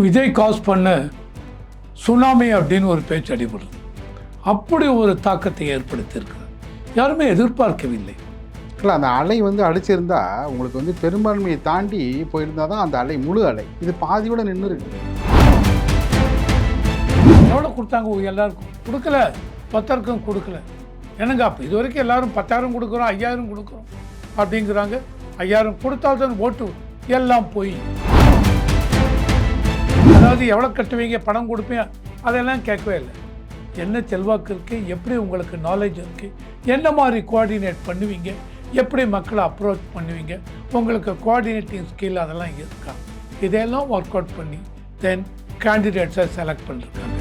Vijay cos பண்ண tsunami அப்படின்னு ஒரு பேச்சு அடிபடுது. அப்படி ஒரு தாக்கத்தை ஏற்படுத்தியிருக்கு. யாருமே எதிர்பார்க்கவில்லை. இல்லை, அந்த அலை அடிச்சிருந்தா உங்களுக்கு பெரும்பான்மையை தாண்டி போயிருந்தா தான் அந்த அலை முழு அலை. இது பாதியோட நின்று இருக்கு. எவ்வளோ கொடுத்தாங்க? எல்லாருக்கும் கொடுக்கல, 10,000 கொடுக்கல. என்னங்க அப்போ இது வரைக்கும் எல்லாரும் 10,000 கொடுக்குறோம், 5,000 கொடுக்குறோம் அப்படிங்கிறாங்க. 5,000 கொடுத்தால்தான் ஓட்டு எல்லாம் போய். அதாவது எவ்வளோ கட்டுவீங்க, பணம் கொடுப்பேன், அதெல்லாம் கேட்கவே இல்லை. என்ன செல்வாக்கு இருக்குது, எப்படி உங்களுக்கு நாலேஜ் இருக்குது, என்ன மாதிரி கோஆர்டினேட் பண்ணுவீங்க, எப்படி மக்களை அப்ரோச் பண்ணுவீங்க, உங்களுக்கு கோஆர்டினேட்டிங் ஸ்கில் அதெல்லாம் இருக்கா, இதெல்லாம் ஒர்க் அவுட் பண்ணி தென் கேண்டிடேட்ஸை செலக்ட் பண்ணிருக்காங்க.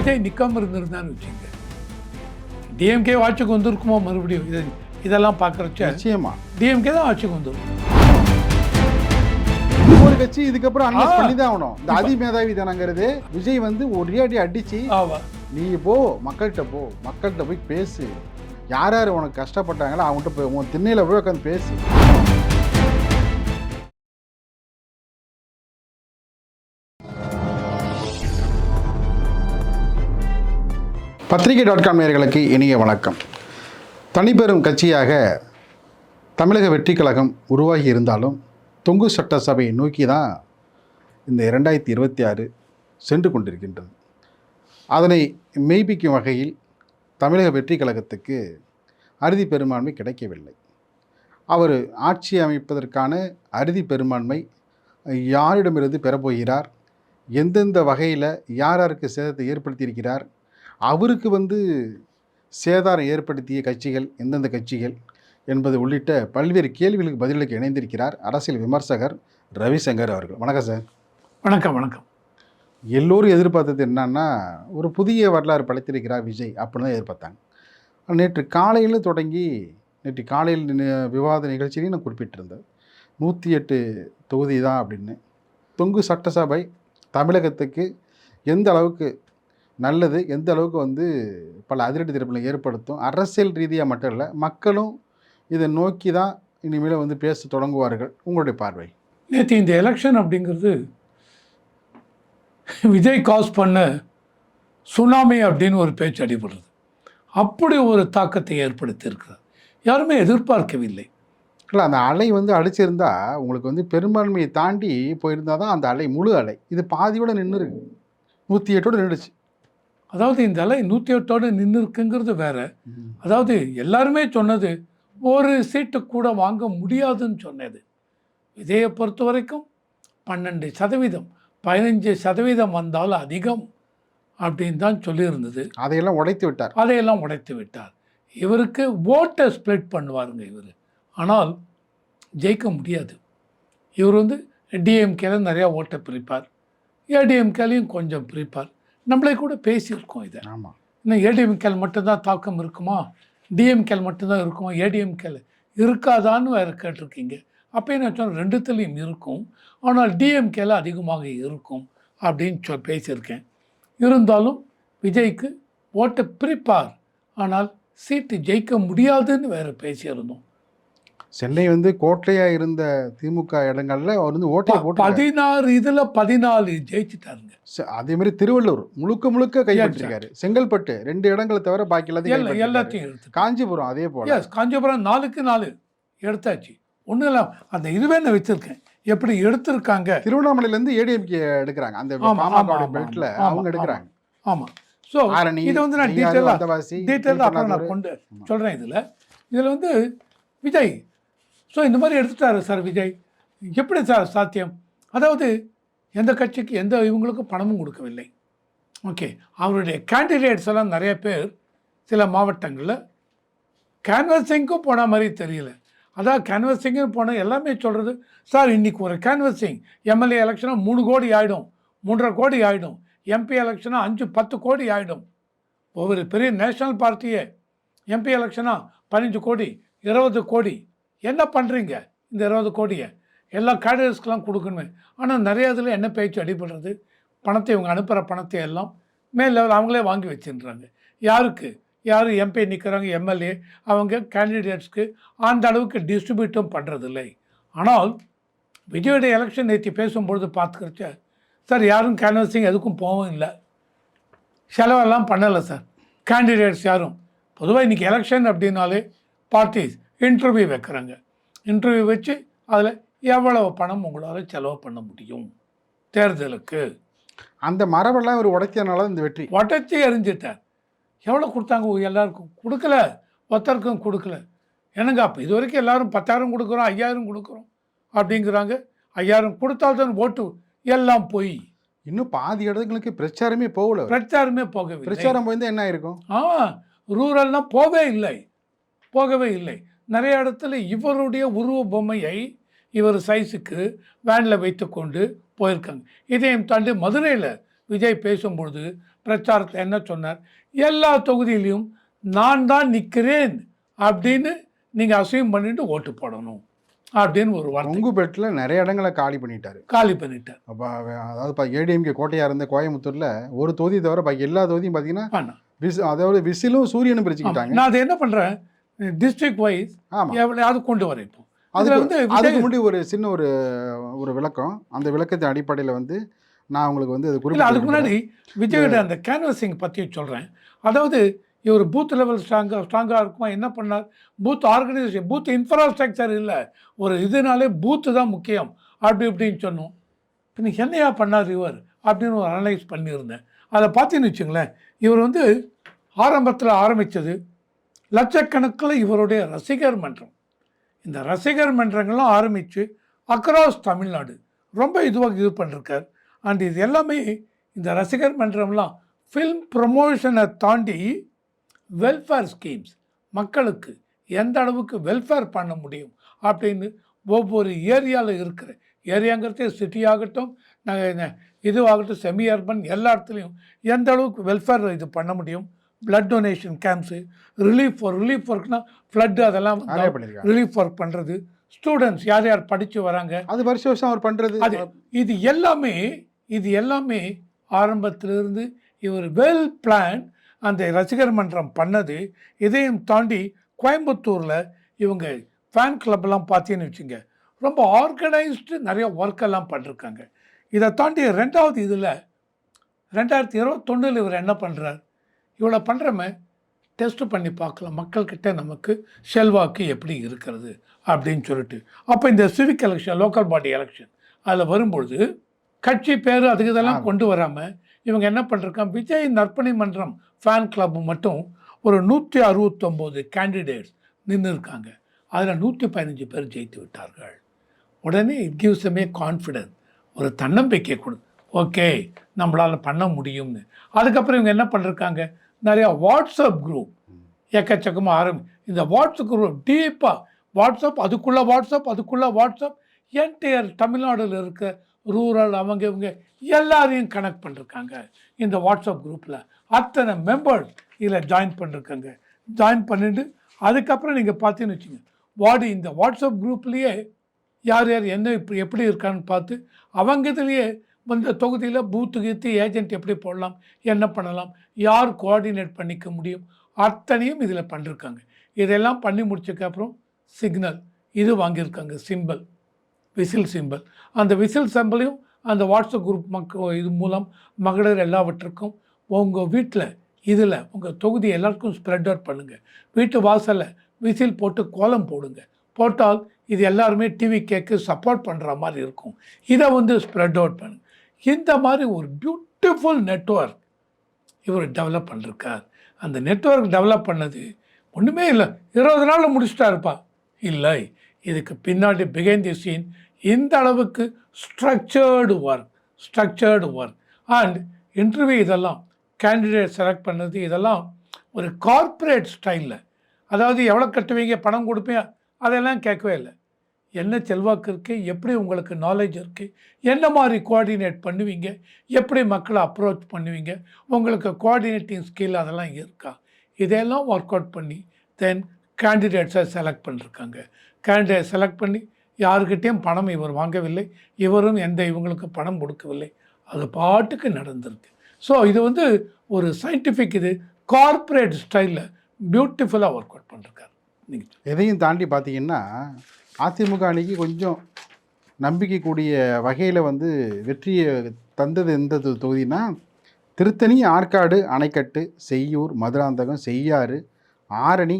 இதே நிற்காமல் இருந்திருந்தான்னு வச்சுங்க, டிஎம்கே ஆட்சிக்கு வந்திருக்குமோ மறுபடியும். இதெல்லாம் பார்க்குறச்ச நிச்சயமா டிஎம்கே தான் ஆட்சிக்கு வந்துடும். ஒரு கட்சி இதுக்கப்புறம் அனலைஸ் பண்ணி தான் ஆகணும். இந்த அதிமேதாவி தானங்கிறது விஜய் ஒரே அடி அடிச்சு, நீ போ மக்கள்கிட்ட போய் பேசு, யார் யார் உனக்கு கஷ்டப்பட்டாங்களோ அவங்ககிட்ட போய் உன் திண்ணையில போய் உட்காந்து பேசு. பத்திரிகை.com நேயர்களுக்கு இனிய வணக்கம். தனிப்பெரும் கட்சியாக தமிழக வெற்றி கழகம் உருவாகி இருந்தாலும் தொங்கு சட்டசபை நோக்கி தான் இந்த 2026 சென்று கொண்டிருக்கின்றது. அதனை மெய்ப்பிக்கும் வகையில் தமிழக வெற்றி கழகத்துக்கு அறுதி பெரும்பான்மை கிடைக்கவில்லை. அவர் ஆட்சி அமைப்பதற்கான அறுதி பெரும்பான்மை யாரிடமிருந்து பெறப்போகிறார், எந்தெந்த வகையில் யார் யாருக்கு சேதத்தை ஏற்படுத்தியிருக்கிறார், அவருக்கு சேதாரம் ஏற்படுத்திய கட்சிகள் எந்தெந்த கட்சிகள் என்பது உள்ளிட்ட பல்வேறு கேள்விகளுக்கு பதிலளிக்க இணைந்திருக்கிறார் அரசியல் விமர்சகர் ரவிசங்கர் அவர்கள். வணக்கம் சார். வணக்கம். வணக்கம். எல்லோரும் எதிர்பார்த்தது என்னன்னா, ஒரு புதிய வரலாறு படைத்திருக்கிறார் விஜய் அப்படின்னு தான் எதிர்பார்த்தாங்க. நேற்று காலையில் தொடங்கி நேற்று காலையில் விவாத நிகழ்ச்சியிலையும் நான் குறிப்பிட்டிருந்தேன், 108 தொகுதி தான் அப்படின்னு. தொங்கு சட்டசபை தமிழகத்துக்கு எந்த அளவுக்கு நல்லது, எந்த அளவுக்கு பல அதிரடி திருப்பங்களை ஏற்படுத்தும், அரசியல் ரீதியாக மட்டும் இல்லை, மக்களும் இதை நோக்கி தான் இனிமேல் பேச தொடங்குவார்கள். உங்களுடைய பார்வை? நேற்று இந்த எலெக்ஷன் அப்படிங்கிறது விஜய் காஸ் பண்ண சுனாமி அப்படின்னு ஒரு பேச்சு அடிபடுறது. அப்படி ஒரு தாக்கத்தை ஏற்படுத்தியிருக்கிறார். யாருமே எதிர்பார்க்கவில்லை. இல்லை, அந்த அலை அடிச்சிருந்தா உங்களுக்கு பெரும்பான்மையை தாண்டி போயிருந்தால் தான் அந்த அலை முழு அலை. இது பாதியோட நின்று இருக்கு, 108 நின்றுச்சு. அதாவது இந்த அலை 108 நின்று இருக்குங்கிறது வேற. அதாவது எல்லாருமே சொன்னது ஒரு சீட்டு கூட வாங்க முடியாதுன்னு சொன்னது. விஜயை பொறுத்த வரைக்கும் 12%, 15% வந்தாலும் அதிகம் அப்படின்னு தான் சொல்லியிருந்தது. அதையெல்லாம் உடைத்து விட்டார். இவருக்கு ஓட்டை ஸ்ப்ளிட் பண்ணுவாருங்க இவர். ஆனால் ஜெயிக்க முடியாது. இவர் டிஎம்கேல நிறையா ஓட்டை பிரிப்பார், ஏடிஎம்கேலையும் கொஞ்சம் பிரிப்பார். நம்மளே கூட பேசியிருக்கோம் இதை. ஆமாம், இன்னும் ஏடிஎம்கேல மட்டும்தான் தாக்கம் இருக்குமா, டிஎம்கேல மட்டும்தான் இருக்குமா, ஏடிஎம்கேல இருக்காதான்னு வேறு கேட்டிருக்கீங்க. அப்போ நான் சொன்னேன், ரெண்டுத்துலேயும் இருக்கும், ஆனால் டிஎம்கேல அதிகமாக இருக்கும் அப்படின்னு பேசியிருக்கேன். இருந்தாலும் விஜய்க்கு ஓட்டை பிரிப்பார், ஆனால் சீட்டு ஜெயிக்க முடியாதுன்னு வேறு பேசியிருந்தோம். சென்னை கோட்டையாக இருந்த திமுக இடங்கள்ல அவர் ஓட்டையை போட்டு 16 இதில் 14 ஜெயிச்சுட்டாருங்க. அதே மாதிரி திருவள்ளூர் முழுக்க கைப்பற்றிருக்காரு. செங்கல்பட்டு 2 இடங்களை தவிர பாக்கி எல்லாத்தையும் எடுத்து. காஞ்சிபுரம் அதே போல. காஞ்சிபுரம் 4க்கு 4 எடுத்தாச்சு. ஒன்றும் இல்லை, அந்த இதுவே நான் வச்சிருக்கேன் எப்படி எடுத்திருக்காங்க. திருவண்ணாமலையிலேருந்து ஏடிஎம்கே எடுக்கிறாங்க, அந்த பெல்ட்ல அவங்க எடுக்கிறாங்க. ஆமாம். ஸோ இது நான் டீட்டெயிலாக அப்புறம் நான் கொண்டு சொல்கிறேன். இதில் விஜய் ஸோ இந்த மாதிரி எடுத்துட்டாரு சார் விஜய். எப்படி சார் சாத்தியம்? அதாவது எந்த கட்சிக்கு இவங்களுக்கும் பணமும் கொடுக்கவில்லை. ஓகே, அவருடைய கேண்டிடேட்ஸ் எல்லாம் நிறைய பேர் சில மாவட்டங்களில் கேன்வசிங்க்கும் போன மாதிரி தெரியல. அதாவது கேன்வசிங்கும் போனால் எல்லாமே சொல்கிறது, சார் இன்றைக்கி ஒரு கேன்வசிங் எம்எல்ஏ எலெக்ஷனாக 3 கோடி ஆகிடும், 3.5 கோடி ஆகிடும், எம்பி எலெக்ஷனாக 5-10 கோடி ஆகிடும். ஒவ்வொரு பெரிய நேஷ்னல் பார்ட்டியே எம்பி எலெக்ஷனாக 15 கோடி 20 கோடி. என்ன பண்ணுறீங்க இந்த 20 கோடியை? எல்லா கேண்டிடேட்ஸ்க்கெலாம் கொடுக்கணுமே. ஆனால் நிறைய இதில் என்ன பேச்சு அடிபடுறது, பணத்தை இவங்க அனுப்புகிற பணத்தை எல்லாம் மேல் லெவல் அவங்களே வாங்கி வச்சுன்றாங்க. யாருக்கு யார் எம்பி நிற்கிறாங்க, எம்எல்ஏ, அவங்க கேண்டிடேட்ஸ்க்கு அந்த அளவுக்கு டிஸ்ட்ரிபியூட்டும் பண்ணுறதில்லை. ஆனால் விஜயோட எலெக்ஷன் நேற்று பேசும்பொழுது பார்த்துக்கிறச்ச சார் யாரும் கேன்வசிங் எதுக்கும் போகவும் இல்லை, செலவெல்லாம் பண்ணலை சார். கேண்டிடேட்ஸ் யாரும் பொதுவாக இன்றைக்கி எலெக்ஷன் அப்படின்னாலே பார்ட்டிஸ் இன்டர்வியூ வைக்கிறாங்க. இன்டர்வியூ வச்சு அதில் எவ்வளவு பணம் உங்களால் செலவு பண்ண முடியும் தேர்தலுக்கு, அந்த மரபெல்லாம் இவர் உடைச்சதுனால இந்த வெற்றி. உடச்சி எறிஞ்சிட்டார். எவ்வளோ கொடுத்தாங்க? எல்லாருக்கும் கொடுக்கல, ஒருத்தருக்கும் கொடுக்கல. என்னங்க அப்போ இது வரைக்கும் எல்லோரும் 10,000 கொடுக்குறோம், 5,000 கொடுக்குறோம் அப்படிங்கிறாங்க. 5,000 கொடுத்தால்தான் ஓட்டு, எல்லாம் போய் இன்னும் பாதி இடங்களுக்கு பிரச்சாரமே போகல. பிரச்சாரமே போகவே, பிரச்சாரம் போயிருந்தால் என்ன இருக்கும்? ரூரல்னால் போகவே இல்லை. நிறைய இடத்துல இவருடைய உருவ பொம்மையை இவர் சைஸுக்கு வேனில் வைத்து கொண்டு போயிருக்காங்க. இதையும் தாண்டி மதுரையில் விஜய் பேசும்பொழுது பிரச்சாரத்தில் என்ன சொன்னார்? எல்லா தொகுதியிலையும் நான் தான் நிற்கிறேன் அப்படின்னு நீங்கள் அசையும் பண்ணிட்டு ஓட்டு போடணும் அப்படின்னு ஒரு வார்த்தை. கொங்குபேட்டில் நிறைய இடங்களை காலி பண்ணிட்டார். அப்போ அதாவது ஏடிஎம்கே கோட்டையாக இருந்த கோயம்புத்தூரில் ஒரு தொகுதி தவிர பாக்கி எல்லா தொகுதியும் பார்த்தீங்கன்னா அதாவது விசிலும் சூரியனும் பிரிச்சுக்கிட்டாங்க. நான் அதை என்ன பண்ணுறேன், டிஸ்ட்ரிக்ட் வைஸ் எவ்வளோ கொண்டு வரேன். இப்போ அதில் வந்து அதுக்கு முன்னாடி ஒரு சின்ன ஒரு விளக்கம், அந்த விளக்கத்தின் அடிப்படையில் வந்து நான் உங்களுக்கு வந்து அதுக்கு முன்னாடி விஜயோட அந்த கேன்வசிங் பற்றி சொல்கிறேன். அதாவது இவர் பூத் லெவல் ஸ்ட்ராங்காக இருக்குமா, என்ன பண்ணார்? பூத் ஆர்கனைசேஷன், பூத் இன்ஃப்ராஸ்ட்ரக்சர் இல்லை, ஒரு இதனாலே பூத்து தான் முக்கியம் அப்படி இப்படின்னு சொன்னோம். இன்னைக்கு என்னையா பண்ணார் இவர் அப்படின்னு ஒரு அனலைஸ் பண்ணியிருந்தேன். அதை பார்த்தீங்கன்னு வச்சுங்களேன், இவர் வந்து ஆரம்பத்தில் ஆரம்பித்தது லட்சக்கணக்கில் இவருடைய ரசிகர் மன்றம். இந்த ரசிகர் மன்றங்கள்லாம் ஆரம்பித்து அக்ராஸ் தமிழ்நாடு ரொம்ப இது பண்ணிருக்கார். அண்ட் இது எல்லாமே இந்த ரசிகர் மன்றம்லாம் ஃபில்ம் ப்ரமோஷனை தாண்டி வெல்ஃபேர் ஸ்கீம்ஸ், மக்களுக்கு எந்த அளவுக்கு வெல்ஃபேர் பண்ண முடியும் அப்படின்னு ஒவ்வொரு ஏரியாவில் இருக்கிற ஏரியாங்கிறது சிட்டி ஆகட்டும், இதுவாகட்டும், செமி அர்பன், எல்லா இடத்துலையும் எந்த அளவுக்கு வெல்ஃபேர் இது பண்ண முடியும். பிளட் டொனேஷன் கேம்ப்ஸு, ரிலீஃப் ஒர்க்னா ஃப்ளட்டு, அதெல்லாம் ரிலீஃப் ஒர்க் பண்ணுறது, ஸ்டூடெண்ட்ஸ் யார் யார் படித்து வராங்க அது வருஷம் அவர் பண்ணுறது, அது இது எல்லாமே ஆரம்பத்திலிருந்து இவர் வெல் பிளான் அந்த ரசிகர் மன்றம் பண்ணது. இதையும் தாண்டி கோயம்புத்தூரில் இவங்க ஃபேன் கிளப்லாம் பார்த்தீங்கன்னு வச்சுங்க, ரொம்ப ஆர்கனைஸ்டு நிறைய ஒர்க்கெல்லாம் பண்ணிருக்காங்க. இதை தாண்டி ரெண்டாவது இதில் 2021 இவர் என்ன பண்ணுறார், இவ்வளோ பண்ணுறமே டெஸ்ட் பண்ணி பார்க்கலாம் மக்கள்கிட்ட நமக்கு செல்வாக்கு எப்படி இருக்கிறது அப்படின்னு சொல்லிட்டு. அப்போ இந்த civic election, local body election அதில் வரும்பொழுது கட்சி பேர் அதுக்கு இதெல்லாம் கொண்டு வராமல் இவங்க என்ன பண்ணிருக்காங்க, விஜய் நற்பணி மன்றம் ஃபேன் கிளப் மட்டும் ஒரு 169 கேண்டிடேட்ஸ் நின்று இருக்காங்க. அதில் 115 பேர் ஜெயித்து விட்டார்கள். உடனே it gives M A confidence, ஒரு தன்னம்பிக்கை கொடு, ஓகே நம்மளால் பண்ண முடியும்னு. அதுக்கப்புறம் இவங்க என்ன பண்ணிருக்காங்க, நிறையா வாட்ஸ்அப் குரூப் எக்கச்சக்கமாக இந்த வாட்ஸ்அப் குரூப் டீப்பாக அதுக்குள்ளே வாட்ஸ்அப் என்டையர் தமிழ்நாடுல இருக்க ரூரல் அவங்க இவங்க எல்லாரையும் கனெக்ட் பண்ணிருக்காங்க. இந்த வாட்ஸ்அப் குரூப்பில் அத்தனை மெம்பர்ஸ் இதில் ஜாயின் பண்ணிருக்காங்க. ஜாயின் பண்ணிட்டு அதுக்கப்புறம் நீங்கள் பார்த்தீங்கன்னு வச்சுங்க, இந்த வாட்ஸ்அப் குரூப்லேயே யார் என்ன இப்படி எப்படி இருக்கான்னு பார்த்து அவங்க இதுலேயே இந்த தொகுதியில் பூத்து கீத்து ஏஜென்ட் எப்படி போடலாம், என்ன பண்ணலாம், யார் கோஆர்டினேட் பண்ணிக்க முடியும், அத்தனையும் இதில் பண்ணிருக்காங்க. இதெல்லாம் பண்ணி முடிச்சதுக்கப்புறம் சிக்னல் இது வாங்கியிருக்காங்க, சிம்பிள், விசில் சிம்பிள். அந்த விசில் சிம்பிளையும் அந்த வாட்ஸ்அப் குரூப் இது மூலம் மகளிர் எல்லாவற்றுக்கும் உங்கள் வீட்டில் இதில் உங்கள் தொகுதி எல்லாருக்கும் ஸ்ப்ரெட் அவுட் பண்ணுங்கள். வீட்டு வாசலில் விசில் போட்டு கோலம் போடுங்க. போட்டால் இது எல்லாருமே டிவி கேக்கு சப்போர்ட் பண்ணுற மாதிரி இருக்கும். இதை ஸ்ப்ரெட் அவுட் பண்ணுங்க. இந்த மாதிரி ஒரு பியூட்டிஃபுல் நெட்வொர்க் இவர் டெவலப் பண்ணிருக்கார். அந்த நெட்வொர்க் டெவலப் பண்ணது ஒன்றுமே இல்லை, 20 நாளில் முடிச்சுட்டாருப்பா, இல்லை. இதுக்கு பின்னாடி பிஹைண்ட் தி சீன் இந்த அளவுக்கு ஸ்ட்ரக்சர்டு ஒர்க் அண்ட் இன்டர்வியூ, இதெல்லாம் கேண்டிடேட் செலக்ட் பண்ணது, இதெல்லாம் ஒரு கார்ப்பரேட் ஸ்டைலில், அதாவது எவ்வளோ கட்டுவீங்க, பணம் கொடுப்பீங்க, அதெல்லாம் கேட்கவே இல்லை. என்ன செல்வாக்கு இருக்குது, எப்படி உங்களுக்கு நாலேஜ் இருக்குது, என்ன மாதிரி கோஆர்டினேட் பண்ணுவீங்க, எப்படி மக்களை அப்ரோச் பண்ணுவீங்க, உங்களுக்கு கோஆர்டினேட்டிங் ஸ்கில் அதெல்லாம் இருக்கா, இதெல்லாம் ஒர்க் அவுட் பண்ணி தென் கேண்டிடேட்ஸை செலக்ட் பண்ணிருக்காங்க. கேண்டிடேட் செலக்ட் பண்ணி யாருக்கிட்டேயும் பணம் இவர் வாங்கவில்லை, இவரும் இவங்களுக்கு பணம் கொடுக்கவில்லை, அது பாட்டுக்கு நடந்திருக்கு. ஸோ இது ஒரு சயின்டிஃபிக், இது கார்ப்பரேட் ஸ்டைலில் பியூட்டிஃபுல்லாக ஒர்க் அவுட் பண்ணிருக்காரு. எதையும் தாண்டி பார்த்தீங்கன்னா அதிமுக அன்னைக்கு கொஞ்சம் நம்பிக்கைக்கூடிய வகையில் வந்து வெற்றியை தந்தது எந்த தொகுதினா திருத்தணி, ஆற்காடு, அணைக்கட்டு, செய்யூர், மதுராந்தகம், செய்யாறு, ஆரணி,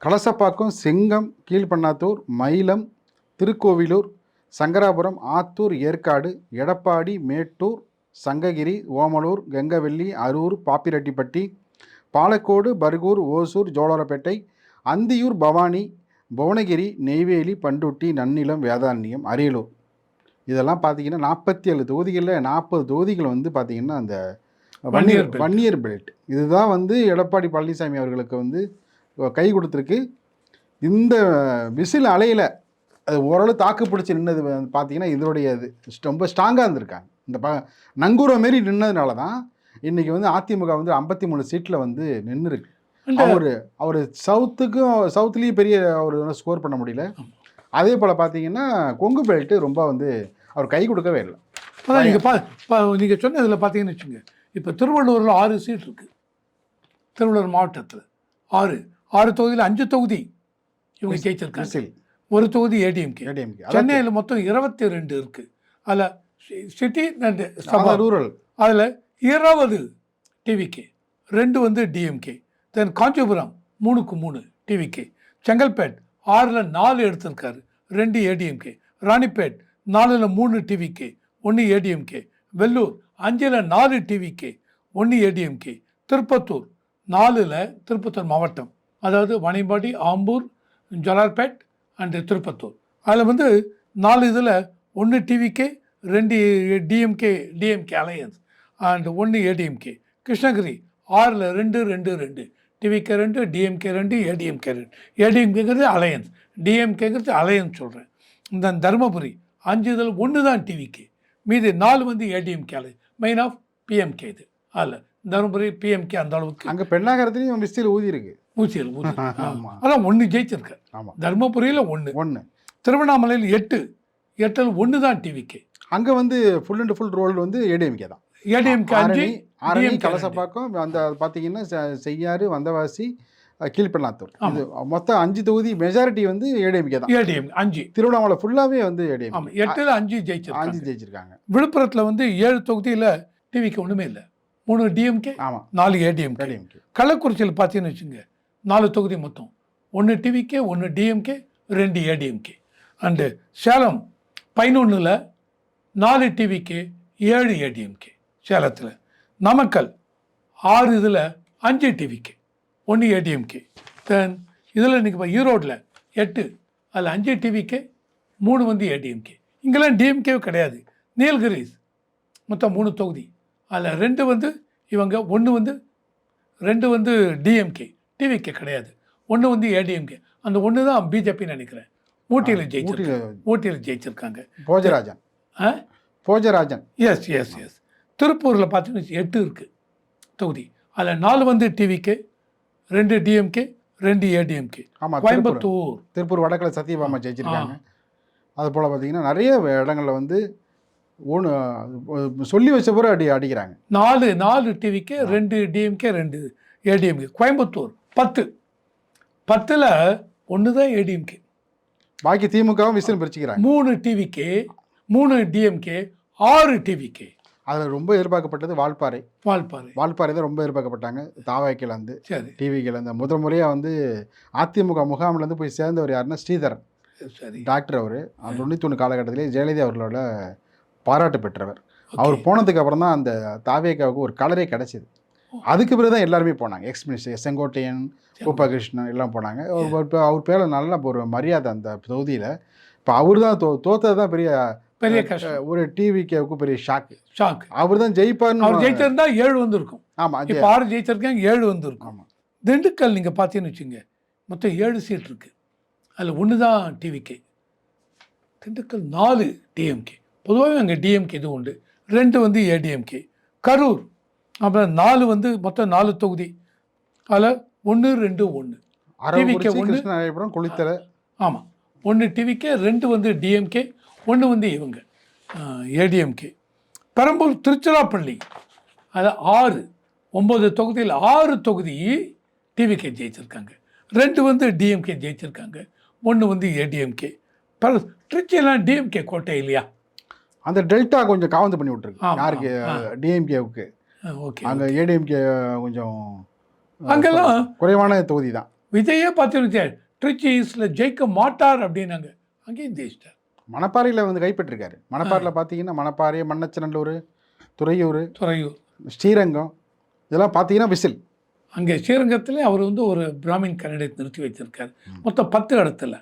கலசப்பாக்கம், செங்கம், கீழ்பண்ணாத்தூர், மயிலம், திருக்கோவிலூர், சங்கராபுரம், ஆத்தூர், ஏற்காடு, எடப்பாடி, மேட்டூர், சங்ககிரி, ஓமலூர், கெங்கவெள்ளி, அரூர், பாப்பிரெட்டிப்பட்டி, பாலக்கோடு, பர்கூர், ஓசூர், ஜோலாரப்பேட்டை, அந்தியூர், பவானி, புவனகிரி, நெய்வேலி, பண்டுட்டி, நன்னிலம், வேதாரண்யம், அரியலூர். இதெல்லாம் பார்த்தீங்கன்னா 47 தொகுதிகளில் 40 தொகுதிகள் வந்து பார்த்திங்கன்னா அந்த வன்னியர் பெல்ட். இதுதான் வந்து எடப்பாடி பழனிசாமி அவர்களுக்கு வந்து கை கொடுத்துருக்கு. இந்த விசில் அலையில் அது ஓரளவு தாக்கு பிடிச்சி நின்னது பார்த்தீங்கன்னா இதோடைய இது ரொம்ப ஸ்ட்ராங்காக இருந்திருக்காங்க. இந்த நங்கூரம் மாரி நின்னதுனால தான் இன்றைக்கி வந்து அதிமுக வந்து 53 சீட்டில் வந்து நின்றுருக்கு. அவர் சவுத்துலேயும் பெரிய அவர் ஸ்கோர் பண்ண முடியல. அதே போல் பார்த்தீங்கன்னா கொங்கு பெல்ட்டு ரொம்ப வந்து அவர் கை கொடுக்கவே இல்லை. அதான் நீங்கள் சொன்ன இதில் பார்த்தீங்கன்னு வச்சுங்க, இப்போ திருவள்ளூரில் 6 சீட் இருக்குது. திருவள்ளூர் மாவட்டத்தில் 6 தொகுதியில் 5 தொகுதி இவங்க ஜெயிச்சிருக்காங்க. ஒரு தொகுதி ஏடிஎம்கே. சென்னையில் மொத்தம் 22 இருக்குது. அதில் சிட்டி அண்ட் ரூரல் அதில் 20 டிவிகே, 2 வந்து டிஎம்கே. தென் காஞ்சிபுரம் 3-3 டிவிகே. செங்கல்பேட் 6ல் 4 எடுத்திருக்காரு, 2 ஏடிஎம்கே. ராணிப்பேட் 4ல் 3 டிவிகே, 1 ஏடிஎம்கே. வெள்ளூர் 5ல் 4 டிவிகே, 1 ஏடிஎம்கே. திருப்பத்தூர் 4ல் திருப்பத்தூர் மாவட்டம், அதாவது வாணியம்பாடி, ஆம்பூர், ஜோலார்பேட் அண்டு திருப்பத்தூர். அதில் வந்து 4 இதில் 1 டிவிகே, 2 டிஎம்கே அலையன்ஸ் அண்ட் 1 ஏடிஎம்கே. கிருஷ்ணகிரி 6ல் 2 டிவிகே 2, டிஎம்கே 2, ஏடிஎம்கே 2. ஏடிஎம்கேங்கிறது அலையன்ஸ், டிஎம்கேங்கிறது அலையன்ஸ் சொல்கிறேன். இந்த தருமபுரி 5 இதில் 1 தான் டிவிகே, மீது 4 வந்து ADMK alliance. Main of PMK இது. அதில் தருமபுரி பிஎம்கே அந்த அளவுக்கு. அங்கே பெண்ணாகரத்துலேயும் விசில் ஊதி இருக்கு. ஊசியில் அதான் 1 ஜெயிச்சிருக்காரு. தருமபுரியில் 1. திருவண்ணாமலையில் 8ல் 1 தான் டிவிகே. அங்கே வந்து ஃபுல் அண்ட் ஃபுல் ரோல் வந்து ஏடிஎம்கே தான். ஏடிஎம்கே 5, ஆரணி, கலசப்பாக்கம், அந்த பார்த்தீங்கன்னா செய்யாறு, வந்தவாசி, கீழ்பெண்ணாத்தூர், இது மொத்தம் 5 தொகுதி மெஜாரிட்டி வந்து ஏடிஎம்கே தான். ஏடிஎம் 5. திருவண்ணாமலை ஃபுல்லாகவே வந்து ஏடிஎம். 8ல் 5 ஜெயிச்சிருக்காங்க. விழுப்புரத்தில் வந்து 7 தொகுதியில் டிவிக்கு ஒன்றுமே இல்லை, 3 டிஎம்கே, 4 ஏடிஎம்கே. கள்ளக்குறிச்சியில் பார்த்தீங்கன்னு வச்சுங்க, 4 தொகுதி மொத்தம் 1 டிவிகே, 1 டிஎம்கே, 2 ஏடிஎம்கே. அண்டு சேலம் 11ல் 4 டிவிகே, 7 ஏடிஎம்கே சேலத்தில். நாமக்கல் 6 இதில் 5 டிவிகே, 1 ஏடிஎம்கே. தென் இதில் இன்றைக்கி ஈரோட்டில் 8, அதில் 5 டிவிகே, 3 வந்து ஏடிஎம்கே. இங்கெல்லாம் டிஎம்கே கிடையாது. நீலகிரிஸ் மொத்தம் 3 தொகுதி, அதில் 2 வந்து இவங்க, 2 வந்து டிஎம்கே, டிவிகே கிடையாது. 1 வந்து ஏடிஎம்கே. அந்த 1 தான் பிஜேபின்னு நினைக்கிறேன். ஊட்டியில் ஜெயிச்சிருக்காங்க. போஜராஜன். எஸ். திருப்பூரில் பார்த்தீங்கன்னா 8 இருக்குது தொகுதி, அதில் 4 வந்து டிவிகே, 2 டிஎம்கே, 2 ஏடிஎம்கே. திருப்பூர் வடக்கில் சத்யபாமா ஜெயிச்சிருக்காங்க. அது போல் பார்த்தீங்கன்னா நிறைய இடங்களில் வந்து சொல்லி வச்ச பிறகு அடிக்கிறாங்க. 4 டிவிகே, 2 டிஎம்கே, 2 ஏடிஎம்கே. கோயம்புத்தூர் 10ல் 1 தான் ஏடிஎம்கே, பாக்கி திமுகவும் விசில் பிரிச்சுக்கிறாங்க. 3 TVK, 3 DMK, 6 TVK. அதில் ரொம்ப எதிர்பார்க்கப்பட்டது வால்பாறை தான் ரொம்ப எதிர்பார்க்கப்பட்டாங்க. தாவாய்க்கிலேருந்து டிவிக்கிலேருந்து முதல் முறையாக வந்து அதிமுக முகாமிலேருந்து போய் சேர்ந்தவர் யாருன்னா ஸ்ரீதரன். டாக்டர். அவர் 91 காலகட்டத்திலே ஜெயலலிதா அவர்களோட பாராட்டு பெற்றவர். அவர் போனதுக்கு அப்புறம் தான் அந்த தாவேக்காவுக்கு ஒரு கலரே கிடச்சிது. அதுக்கு பிறகு தான் எல்லாருமே போனாங்க. எக்ஸ் மினிஸ்டர் செங்கோட்டையன், கோபாகிருஷ்ணன் எல்லாம் போனாங்க. அவர் பேரில் நல்ல ஒரு மரியாதை அந்த தொகுதியில். இப்போ அவர் தான் தோத்தது தான் பெரிய கஷ்டம். ஒரு டிவிக்கு பெரிய ஷாக். அவர் தான் ஜெயிப்பார்னு. அவர் ஜெயிச்சிருந்தா 7 வந்திருக்கும். ஆமாம், இப்போ 6 ஜெயிச்சிருக்காங்க, 7 வந்திருக்கும். ஆமாம். திண்டுக்கல் நீங்கள் பார்த்தீங்கன்னு வச்சுங்க, மொத்தம் 7 சீட் இருக்குது, அதில் 1 தான் டிவிகே. திண்டுக்கல் 4 டிஎம்கே. பொதுவாகவே அங்கே டிஎம்கே இது உண்டு, 2 வந்து ஏடிஎம்கே. கரூர் அப்புறம் 4 வந்து மொத்தம் 4 தொகுதி, அதில் 1, 2, 1 டிவிகே, 1 குளித்தலை. ஆமாம், 1 டிவிகே, 2 வந்து டிஎம்கே, 1 வந்து இவங்க ஏடிஎம்கே. பெரம்பூர் திருச்சிராப்பள்ளி அதில் 9 தொகுதியில் 6 தொகுதி டிவிகே ஜெயிச்சிருக்காங்க, 2 வந்து டிஎம்கே ஜெயிச்சிருக்காங்க, 1 வந்து ஏடிஎம்கே. திருச்சியெல்லாம் டிஎம்கே கோட்டை இல்லையா? அந்த டெல்டா கொஞ்சம் காவந்து பண்ணி விட்டுருக்கு. யாருக்கு? டிஎம்கேவுக்கு. ஓகே. அங்கே ஏடிஎம்கே கொஞ்சம் அங்கெல்லாம் குறைவான தொகுதி தான். விஜயே பார்த்துருச்சேன், திருச்சி ஈஸ்டில் ஜெயிக்க மாட்டார் அப்படின்னாங்க, அங்கேயும் ஜெயிச்சிட்டார். மணப்பாறையில் வந்து கைப்பற்றிருக்காரு. மணப்பாறையில் பார்த்தீங்கன்னா மணப்பாறை, மண்ணச்சநல்லூர், துறையூர், ஸ்ரீரங்கம் இதெல்லாம் பார்த்தீங்கன்னா விசில். அங்கே ஸ்ரீரங்கத்திலே அவர் வந்து ஒரு பிராமின் கேண்டிடேட் நிறுத்தி வச்சிருக்காரு. மொத்தம் 10 இடத்துல.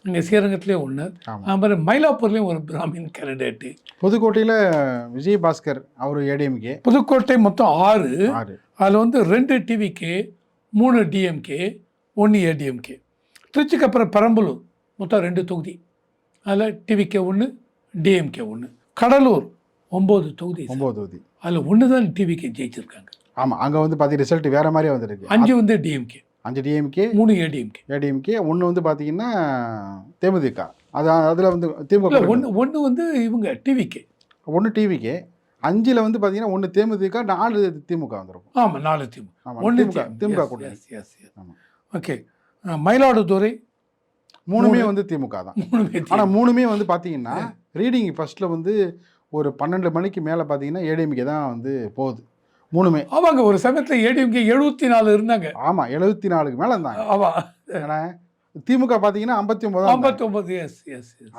அங்கே ஸ்ரீரங்கத்திலே ஒன்று, அப்புறம் மயிலாப்பூர்லேயும் ஒரு பிராமின் கேண்டிடேட்டு. புதுக்கோட்டையில் விஜயபாஸ்கர் அவர் ஏடிஎம்கே. புதுக்கோட்டை மொத்தம் 6. அதில் வந்து 2 டிவிகே, 3 டிஎம்கே, 1 ஏடிஎம்கே. திருச்சிக்கு அப்புறம் பெரம்பலூர் மொத்தம் 2 தொகுதி. அதில் டிவிகே 1, டிஎம்கே 1. கடலூர் 9 தொகுதி. 9 தொகுதி. அதில் 1 தான் டிவிகே ஜெயிச்சிருக்காங்க. ஆமாம், அங்கே வந்து பார்த்தீங்கன்னா ரிசல்ட் வேறு மாதிரியே வந்துருக்கு. 5 வந்து டிஎம்கே, 5 டிஎம்கே, 3 ஏடிஎம்கே. 1 வந்து பார்த்தீங்கன்னா தேமுதிக. அதில் வந்து திமுக. 1 வந்து இவங்க டிவிகே, 1 டிவிகே. 5ல் வந்து பார்த்தீங்கன்னா 1 தேமுதிக, 4 திமுக வந்துருக்கும். ஆமாம், 4 திமுக, 1 திமுக கூட. ஓகே. மயிலாடுதுறை 3மே வந்து திமுக தான். ஆனால் 3மே வந்து பார்த்தீங்கன்னா ரீடிங் ஃபர்ஸ்ட்டில் வந்து ஒரு 12 மணிக்கு மேலே பார்த்தீங்கன்னா ஏடிஎம்கே தான் வந்து போகுது. 3மே. ஆமாங்க, ஒரு சமயத்தில் ஏடிஎம்கே 74 இருந்தாங்க. ஆமாம், 74க்கு மேலே இருந்தாங்க. ஆமாம். ஏன்னா திமுக பார்த்தீங்கன்னா 59.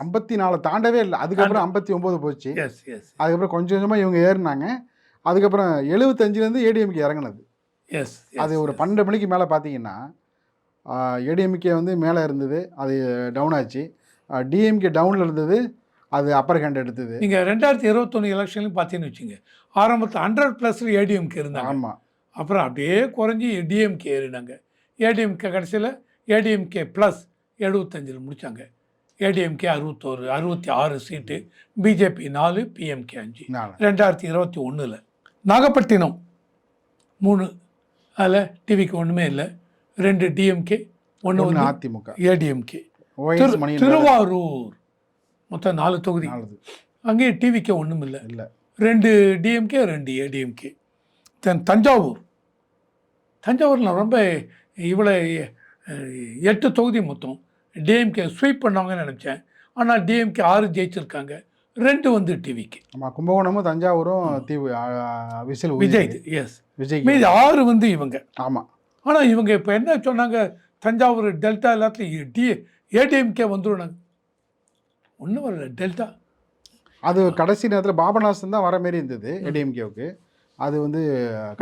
54 தாண்டவே இல்லை. அதுக்கப்புறம் 59 போச்சு. அதுக்கப்புறம் கொஞ்சம் கொஞ்சமாக இவங்க ஏறினாங்க. அதுக்கப்புறம் 75லேருந்து ஏடிஎம்கே இறங்கினது. அது ஒரு 12 மணிக்கு மேலே பார்த்தீங்கன்னா ஏடிஎம்கே வந்து மேலே இருந்தது, அது டவுன் ஆச்சு. டிஎம்கே டவுனில் இருந்தது, அது அப்பர் ஹேண்ட் எடுத்தது. நீங்கள் 2021 எலெக்ஷன்லையும் பார்த்தீங்கன்னு வச்சுங்க, ஆரம்பத்தில் 100+ ஏடிஎம்கே இருந்தாங்க. ஆமாம். அப்புறம் அப்படியே குறைஞ்சி டிஎம்கே ஏறினாங்க. ஏடிஎம்கே கடைசியில் ஏடிஎம்கே ப்ளஸ் 75 முடித்தாங்க. ஏடிஎம்கே 66 சீட்டு, பிஜேபி 4, பிஎம்கே 5. 2021. நாகப்பட்டினம் 3, அதில் டிவிக்கு ஒன்றுமே இல்லை, 2 டிஎம்கே, 1 அதிமுக, ஏடிஎம்கே. திருவாரூர் மொத்தம் 4 தொகுதி. அங்கேயும் டிவிக்கே ஒன்றும் இல்லை, 2 டிஎம்கே, 2 ஏடிஎம்கே. தஞ்சாவூரில் ரொம்ப இவ்வளோ 8 தொகுதி மொத்தம் டிஎம்கே ஸ்வீப் பண்ணாங்கன்னு நினச்சேன். ஆனால் டிஎம்கே 6 ஜெயிச்சிருக்காங்க, 2 வந்து டிவிக்கு. ஆமாம், கும்பகோணமும் தஞ்சாவூரும் விசில் விஜய். விஜய் மீது 6 வந்து இவங்க. ஆமாம். ஆனால் இவங்க இப்போ என்ன சொன்னாங்க, தஞ்சாவூர் டெல்டா எல்லாத்துலையும் ஏடிஎம்கே வந்துடும். ஒன்றும் வரல, டெல்டா. அது கடைசி நேரத்தில் பாபநாசன் தான் வர மாரி இருந்தது ஏடிஎம்கேவுக்கு. அது வந்து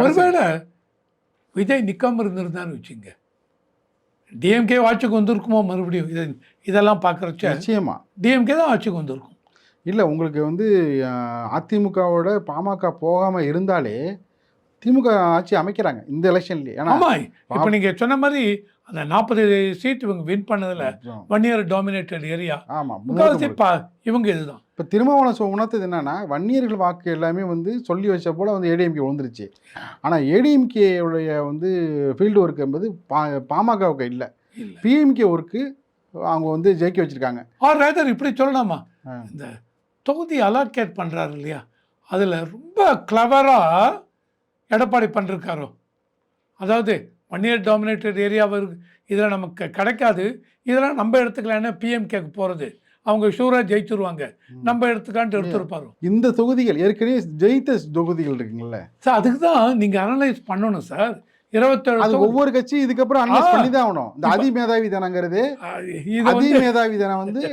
ஒருவேளை விஜய் நிற்காமல் இருந்திருந்தான்னு வச்சுங்க, டிஎம்கே ஆட்சிக்கு வந்திருக்குமோ மறுபடியும். இதெல்லாம் பார்க்குறச்ச நிச்சயமா டிஎம்கே தான் ஆட்சிக்கு வந்திருக்கும். இல்லை, உங்களுக்கு வந்து அதிமுகவோட பாமக போகாமல் இருந்தாலே திமுக ஆட்சி அமைக்கிறாங்க இந்த எலெக்ஷன்லேயே. ஆமாம், இப்போ நீங்கள் சொன்ன மாதிரி அந்த 40 சீட் இவங்க வின் பண்ணதில் வன்னியர் டாமினேட்டட் ஏரியா. ஆமாம், இவங்க இதுதான். இப்போ திருமாவளவன் உணர்த்தது என்னன்னா, வன்னியர்கள் வாக்கு எல்லாமே வந்து சொல்லி வச்ச போல் வந்து ஏடிஎம்கே விழுந்துருச்சு. ஆனால் ஏடிஎம்கேவுடைய வந்து ஃபீல்டு ஒர்க் என்பது பாமகவுக்கு இல்லை, பிஎம்கே ஒர்க்கு அவங்க வந்து ஜெயிக்க வச்சுருக்காங்க. ரேதர் இப்படி சொல்லலாமா, இந்த தொகுதி அலாட்கேட் பண்ணுறாரு இல்லையா, அதில் ரொம்ப கிளவராக எடப்பாடி பண்ணிருக்காரோ. அதாவது வன்னியர் டாமினேட்டட் ஏரியாவில் இதில் நமக்கு கிடைக்காது, இதெல்லாம் நம்ம எடுத்துக்கலான்னு பிஎம்கேக்கு போகிறது, அவங்க ஷூராக ஜெயிச்சுருவாங்க, நம்ம எடுத்துக்கான்ட்டு எடுத்துருப்பாரு. இந்த தொகுதிகள் ஏற்கனவே ஜெயித்த தொகுதிகள் இருக்குங்கள சார், அதுக்கு தான் நீங்கள் அனலைஸ் பண்ணணும் சார். 27 ஒவ்வொரு கட்சி இதுக்கப்புறம் அனலைஸ் பண்ணி தான் ஆகணும். இந்த அதிமேதாவி தானங்கிறது, அதிமேதாவி தானம் வந்து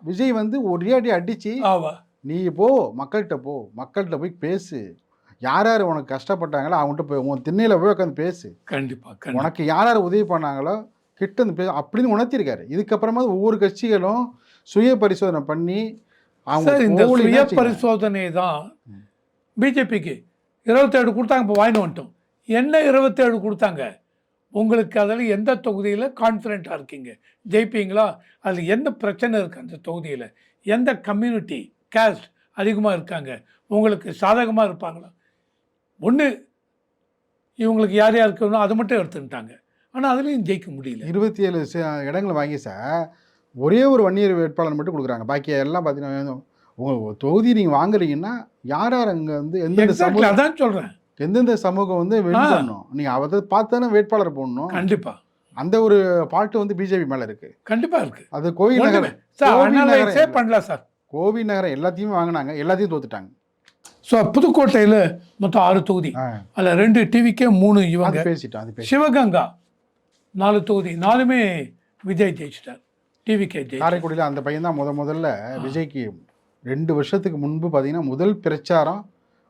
விஜய் வந்து ஒரே அடி அடிச்சு, நீ போ மக்கள்கிட்ட போய் பேசு, யார் யார் உனக்கு கஷ்டப்பட்டாங்களோ அவங்ககிட்ட போய் உன் திண்ணையில் போய் உட்காந்து பேசு, கண்டிப்பாக உனக்கு யார் யார் உதவி பண்ணாங்களோ கிட்ட வந்து பேசு அப்படின்னு உணர்த்திருக்காரு. இதுக்கப்புறமா ஒவ்வொரு கட்சிகளும் சுய பரிசோதனை பண்ணி அவங்க இந்த சுய பரிசோதனை தான் பிஜேபிக்கு 27 கொடுத்தாங்க. இப்போ வாங்கிட்டு வந்துட்டோம். என்ன 27 கொடுத்தாங்க? உங்களுக்கு அதில் எந்த தொகுதியில் கான்ஃபிடென்ட்டாக இருக்கீங்க, ஜெயிப்பீங்களா, அதில் என்ன பிரச்சனை இருக்குது, அந்த தொகுதியில் எந்த கம்யூனிட்டி கேஸ்ட் அதிகமாக இருக்காங்க, உங்களுக்கு சாதகமாக இருப்பாங்களா, ஒன்று இவங்களுக்கு யார் யாருக்கு வேணும் அதை மட்டும் எடுத்துக்கிட்டாங்க. ஆனால் அதுலேயும் ஜெயிக்க முடியல. 27 இடங்களை வாங்கி சார் ஒரே ஒரு வன்னியர் வேட்பாளர் மட்டும் கொடுக்குறாங்க. பாக்கி எல்லாம் பார்த்தீங்கன்னா உங்கள் தொகுதி நீங்கள் வாங்குறீங்கன்னா யார் யார் அங்கே வந்து எந்தெந்த சமூகம், அதான் சொல்கிறேன், எந்தெந்த சமூகம் வந்து வெளி பண்ணணும், நீங்கள் அதை பார்த்து தானே வேட்பாளர் போடணும். கண்டிப்பாக அந்த ஒரு பாட்டு வந்து பிஜேபி மேலே இருக்குது. கண்டிப்பாக இருக்குது. அது கோவில் நகர் சார் அனலைஸே பண்ணல சார். கோவி நகரம் எல்லாத்தையுமே வாங்கினாங்க, எல்லாத்தையும் தோத்துட்டாங்க. ஸோ புதுக்கோட்டையில் மொத்தம் 6 தொகுதி, அதில் 2 டிவிக்கே 3 இவங்க பேசிட்டோம். சிவகங்கா 4 தொகுதி, 4மே விஜய் ஜெயிச்சிட்டார். டிவிக்கே காரைக்குடியில் அந்த பையன் தான் முதல்ல விஜய்க்கு 2 வருஷத்துக்கு முன்பு பார்த்தீங்கன்னா முதல் பிரச்சாரம்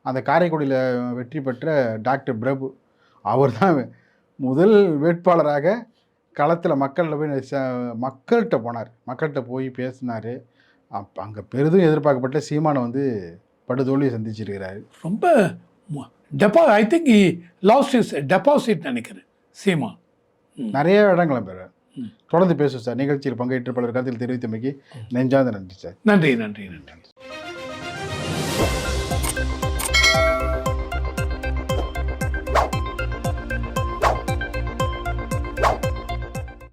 அந்த காரைக்குடியில் வெற்றி பெற்ற டாக்டர் பிரபு அவர் தான் முதல் வேட்பாளராக களத்தில் மக்கள்கிட்ட போனார். மக்கள்கிட்ட போய் பேசினார். அங்கே பெரிதும் எதிர்பார்க்கப்பட்ட சீமானை வந்து படுதோல்வியை சந்திச்சிருக்கிறாரு. ரொம்ப I think last is deposit நினைக்கிறேன் சீமான். நிறைய இடங்களை பெற தொடர்ந்து பேசுவோம் சார். நிகழ்ச்சியில் பங்கேற்று பலர் கருத்தில் தெரிவித்தமைக்கு நெஞ்சார்ந்த நன்றி சார். நன்றி.